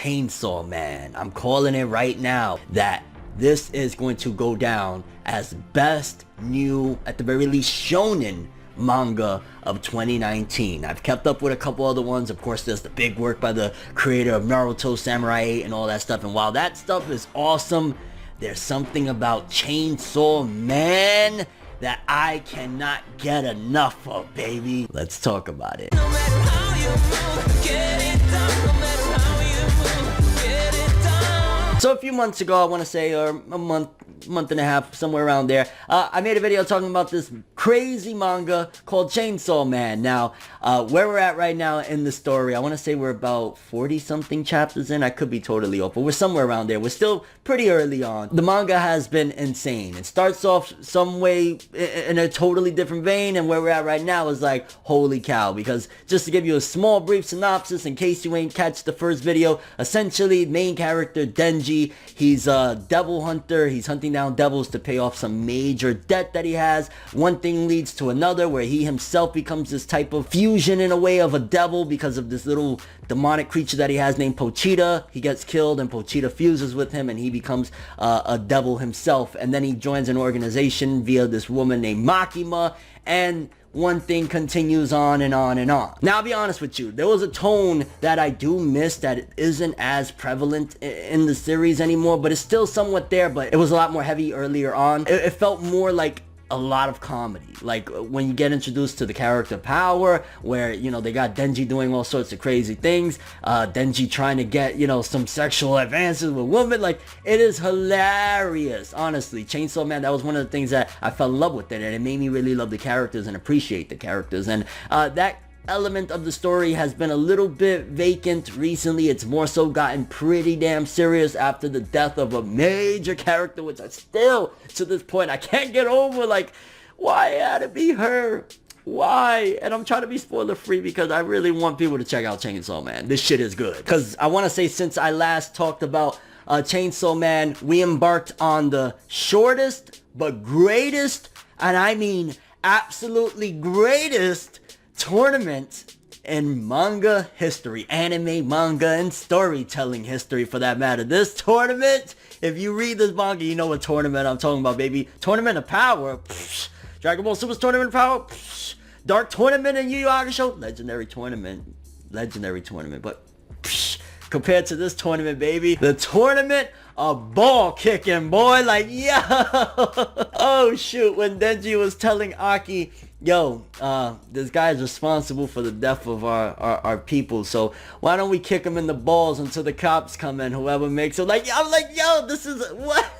Chainsaw Man. I'm calling it right now that this is going to go down as best new, at the very least, shonen manga of 2019. I've kept up with a couple other ones. Of course, there's the big work by the creator of Naruto, Samurai 8, and all that stuff. And while that stuff is awesome, there's something about Chainsaw Man that I cannot get enough of, baby. Let's talk about it. No matter how you move, get it done. No matter how you move, get it done. So a few months ago, I want to say, or a month and a half, somewhere around there, I made a video talking about this crazy manga called Chainsaw Man. Now, where we're at right now in the story, I want to say we're about 40 something chapters in. I could be totally off, but we're somewhere around there. We're still pretty early on. The manga has been insane. It starts off some way in a totally different vein, and where we're at right now is like, holy cow. Because just to give you a small brief synopsis in case you ain't catch the first video, essentially main character Denji, he's a devil hunter. He's hunting down devils to pay off some major debt that he has. One thing leads to another, where he himself becomes this type of fusion in a way of a devil because of this little demonic creature that he has named Pochita. He gets killed and Pochita fuses with him and he becomes a devil himself. And then he joins an organization via this woman named Makima, and one thing continues on and on and on. Now, I'll be honest with you, there was a tone that I do miss that it isn't as prevalent in the series anymore, but it's still somewhat there, but it was a lot more heavy earlier on. It felt more like a lot of comedy, like when you get introduced to the character Power, where, you know, they got Denji doing all sorts of crazy things, Denji trying to get, you know, some sexual advances with women. Like, it is hilarious, honestly. Chainsaw Man, that was one of the things that I fell in love with it, and it made me really love the characters and appreciate the characters. And that element of the story has been a little bit vacant recently. It's more so gotten pretty damn serious after the death of a major character, which I still, to this point, I can't get over. Like, why it had to be her? Why? And I'm trying to be spoiler free because I really want people to check out Chainsaw Man. This shit is good. Because I want to say, since I last talked about Chainsaw Man, we embarked on the shortest but greatest, and I mean absolutely greatest, tournament in manga history, anime, manga, and storytelling history, for that matter. This tournament, if you read this manga, you know what tournament I'm talking about, baby. Tournament of Power, psh, Dragon Ball Super's Tournament of Power, psh, Dark Tournament in Yu Yu Hakusho, legendary tournament, but psh, compared to this tournament, baby, the tournament of ball kicking, boy. Like, yo, oh shoot, when Denji was telling Aki, yo, this guy's responsible for the death of our people, so why don't we kick him in the balls until the cops come in, whoever makes it. Like, I'm like, yo, this is what?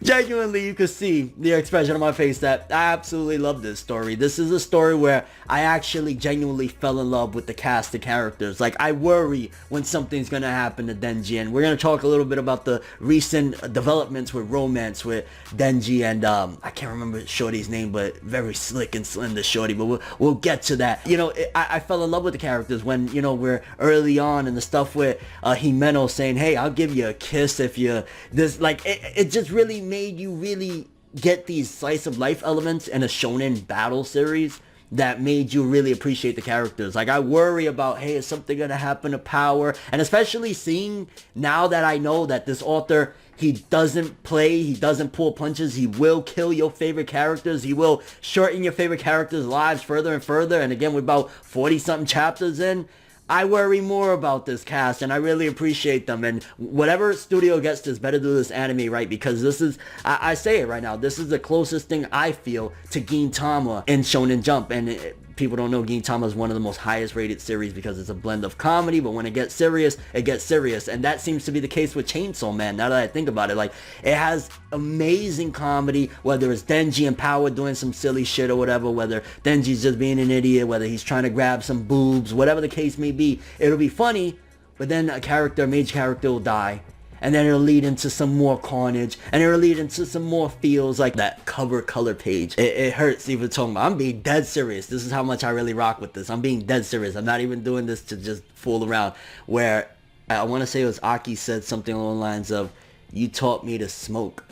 Genuinely, you could see the expression on my face that I absolutely love this story. This is a story where I actually genuinely fell in love with the cast of characters. Like, I worry when something's gonna happen to Denji, and we're gonna talk a little bit about the recent developments with romance with Denji and I can't remember Shorty's name, but very slick and slender Shorty, but we'll get to that. You know, I fell in love with the characters when, you know, we're early on, and the stuff with Himeno saying, hey, I'll give you a kiss if you this, like, it just really made you really get these slice of life elements in a shonen battle series that made you really appreciate the characters. Like, I worry about, hey, is something gonna happen to Power? And especially seeing now that I know that this author, he doesn't play, he doesn't pull punches, he will kill your favorite characters, he will shorten your favorite characters' lives further and further. And again, we're about 40 something chapters in. I worry more about this cast, and I really appreciate them. And whatever studio gets this, better do this anime right, because this is, I say it right now, this is the closest thing I feel to Gintama in Shonen Jump. And people don't know, Gintama is one of the most highest rated series because it's a blend of comedy, but when it gets serious, it gets serious. And that seems to be the case with Chainsaw Man, now that I think about it. Like, it has amazing comedy, whether it's Denji and Power doing some silly shit or whatever, whether Denji's just being an idiot, whether he's trying to grab some boobs, whatever the case may be, it'll be funny. But then a major character will die, and then it'll lead into some more carnage, and it'll lead into some more feels. Like that cover color page, it hurts even talking about. I'm being dead serious. This is how much I really rock with this. I'm being dead serious. I'm not even doing this to just fool around. Where I want to say it was Aki said something along the lines of, you taught me to smoke,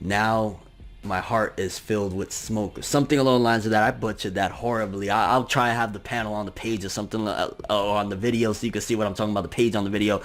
now my heart is filled with smoke. Something along the lines of that. I butchered that horribly. I'll try and have the panel on the page or something on the video so you can see what I'm talking about, the page on the video.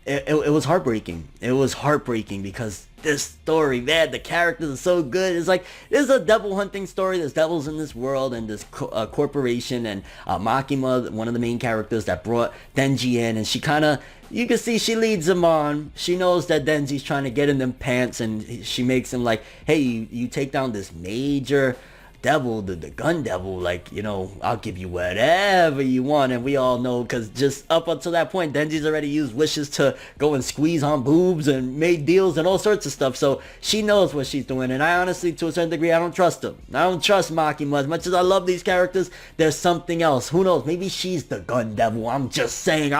It was heartbreaking. It was heartbreaking because this story, man, the characters are so good. It's like, there's a devil hunting story. There's devils in this world and this corporation, and Makima, one of the main characters that brought Denji in, and she kind of, you can see she leads him on. She knows that Denji's trying to get in them pants, and she makes him like, hey, you take down this major devil, the gun devil, like, you know, I'll give you whatever you want. And we all know, because just up until that point, Denji's already used wishes to go and squeeze on boobs and made deals and all sorts of stuff. So she knows what she's doing, and I honestly, to a certain degree, I don't trust him. I don't trust Makima. As much as I love these characters, there's something else. Who knows? Maybe she's the gun devil. I'm just saying.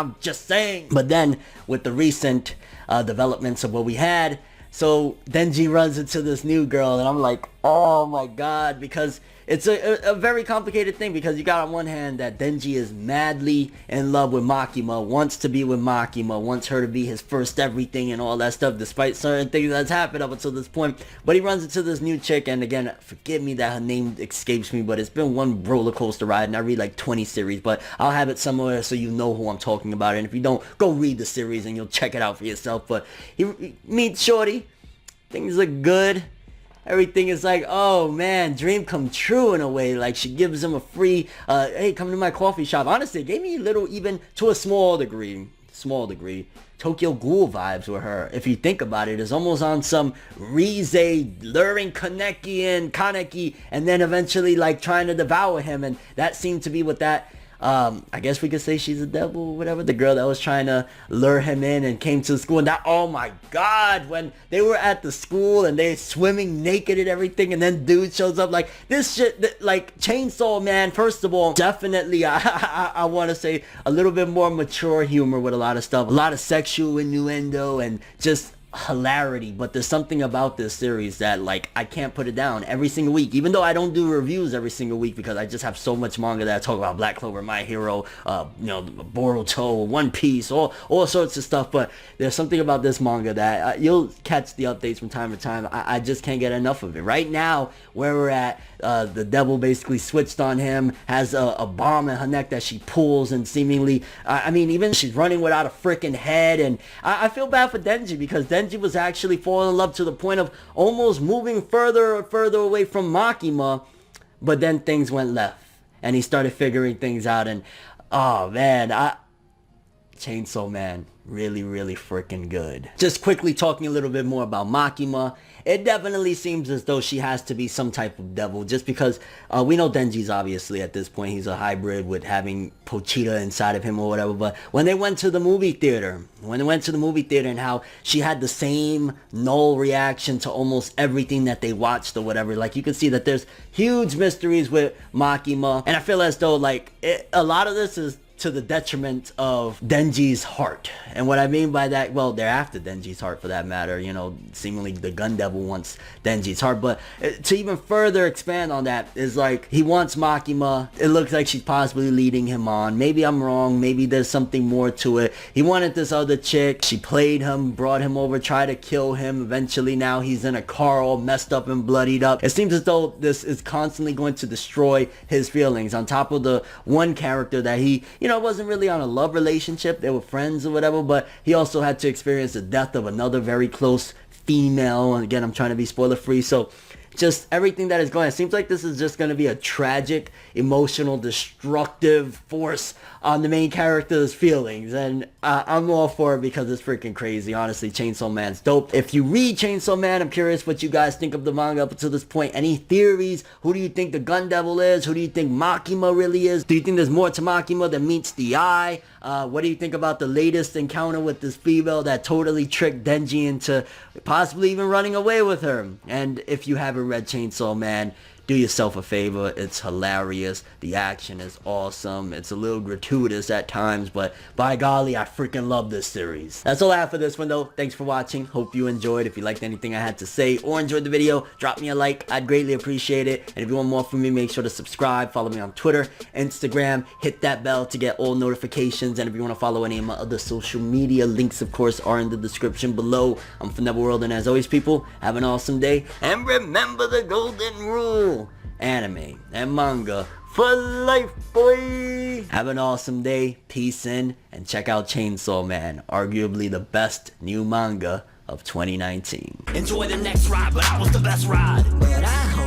But then with the recent developments of what we had, so Denji runs into this new girl, and I'm like, oh my god, because it's a very complicated thing, because you got on one hand that Denji is madly in love with Makima, wants to be with Makima, wants her to be his first everything and all that stuff, despite certain things that's happened up until this point. But he runs into this new chick, and again, forgive me that her name escapes me, but it's been one roller coaster ride, and I read like 20 series, but I'll have it somewhere so you know who I'm talking about. And if you don't, go read the series and you'll check it out for yourself. But he meets Shorty, things look good. Everything is like, oh man, dream come true in a way. Like, she gives him a free, hey, come to my coffee shop. Honestly, it gave me a little, even to a small degree, Tokyo Ghoul vibes with her. If you think about it, it's almost on some Rize luring Kaneki, and then eventually like trying to devour him. And that seemed to be what that, I guess we could say she's a devil or whatever, the girl that was trying to lure him in and came to the school. And that, oh my god, when they were at the school and they're swimming naked and everything, and then dude shows up, like, this shit, like, Chainsaw Man, first of all, definitely, I want to say a little bit more mature humor with a lot of stuff, a lot of sexual innuendo and just hilarity. But there's something about this series that, like, I can't put it down every single week, even though I don't do reviews every single week, because I just have so much manga that I talk about: Black Clover, My Hero, you know, Boruto, One Piece, all sorts of stuff. But there's something about this manga that you'll catch the updates from time to time. I just can't get enough of it. Right now, where we're at, the devil basically switched on him, has a bomb in her neck that she pulls, and seemingly, I mean, even she's running without a freaking head. And I feel bad for Denji, because Denji was actually falling in love to the point of almost moving further and further away from Makima. But then things went left, and he started figuring things out. And oh man, Chainsaw Man, really freaking good. Just quickly talking a little bit more about Makima, it definitely seems as though she has to be some type of devil, just because we know Denji's obviously at this point, he's a hybrid with having Pochita inside of him or whatever. But when they went to the movie theater, and how she had the same null reaction to almost everything that they watched or whatever, like, you can see that there's huge mysteries with Makima. And I feel as though, like, a lot of this is to the detriment of Denji's heart. And what I mean by that, well, they're after Denji's heart for that matter, you know, seemingly the gun devil wants Denji's heart. But to even further expand on that is, like, he wants Makima. It looks like she's possibly leading him on. Maybe I'm wrong, maybe there's something more to it. He wanted this other chick, she played him, brought him over, tried to kill him. Eventually now he's in a car all messed up and bloodied up. It seems as though this is constantly going to destroy his feelings, on top of the one character that he, you know, wasn't really on a love relationship. They were friends or whatever, but he also had to experience the death of another very close female. And again, I'm trying to be spoiler free, so just everything that is going, it seems like this is just going to be a tragic, emotional, destructive force on the main character's feelings. And I'm all for it, because it's freaking crazy. Honestly, Chainsaw Man's dope. If you read Chainsaw Man, I'm curious what you guys think of the manga up until this point. Any theories? Who do you think the gun devil is? Who do you think Makima really is? Do you think there's more to Makima than meets the eye? What do you think about the latest encounter with this female that totally tricked Denji into possibly even running away with her? And if you haven't read Chainsaw Man, do yourself a favor. It's hilarious. The action is awesome. It's a little gratuitous at times, but by golly, I freaking love this series. That's all I have for this one though. Thanks for watching. Hope you enjoyed. If you liked anything I had to say or enjoyed the video, drop me a like. I'd greatly appreciate it. And if you want more from me, make sure to subscribe. Follow me on Twitter, Instagram. Hit that bell to get all notifications. And if you want to follow any of my other social media, links of course are in the description below. I'm ForneverWorld, and as always people, have an awesome day. And remember the golden rule. Anime and manga for life, boy. Have an awesome day. Peace in, and check out Chainsaw Man, arguably the best new manga of 2019. Enjoy the next ride, but I was the best ride. But I